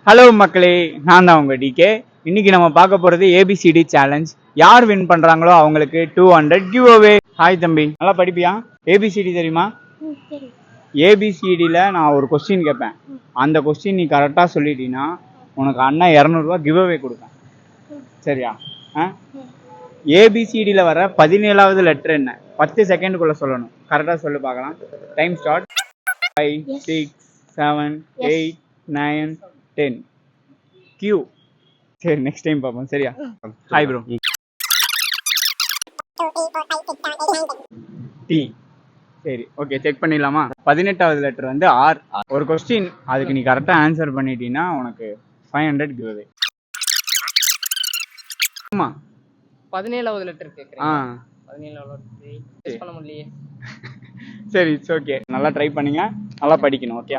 Hello மக்களே, நான் தான் உங்க டிகே. இன்னைக்கு நம்ம பார்க்க போறது ஏபிசிடி சேலஞ்ச். யார் வின் பண்றாங்களோ அவங்களுக்கு 200 கிவ் அவே. ஹாய் தம்பி, நல்லா படிப்பியா? ஏபிசிடி தெரியுமா? ஏபிசிடியில் நான் ஒரு கொஸ்டின் கேட்பேன். அந்த கொஸ்டின் நீ கரெக்டாக சொல்லிட்டீங்கன்னா உனக்கு அண்ணா 200 ரூபா கிவ் அவே கொடுப்பேன். சரியா? ஏபிசிடியில் வர 17வது லெட்டர் என்ன? 10 செகண்டுக்குள்ள சொல்லணும். கரெக்டாக சொல்லி பார்க்கலாம். Time start. 5 6 7 8 9 10. Q. சரி, நெக்ஸ்ட் டைம் பார்ப்போம். சரியா? Hi bro. டி. சரி, ஓகே, செக் பண்ணிடலாமா? 18வது லெட்டர் வந்து ஆர். ஒரு கொஸ்டின், அதுக்கு நீ கரெக்டாக ஆன்சர் பண்ணிட்டீங்கன்னா உனக்கு 500 கிவ் அவே. ஆமா, 17வது லெட்டர் கேக்குறேன். 17வது லெட்டர் பண்ண முடியலையே. சரி, இட்ஸ் ஓகே. நல்லா ட்ரை பண்ணுங்க, நல்லா படிக்கணும். ஓகே.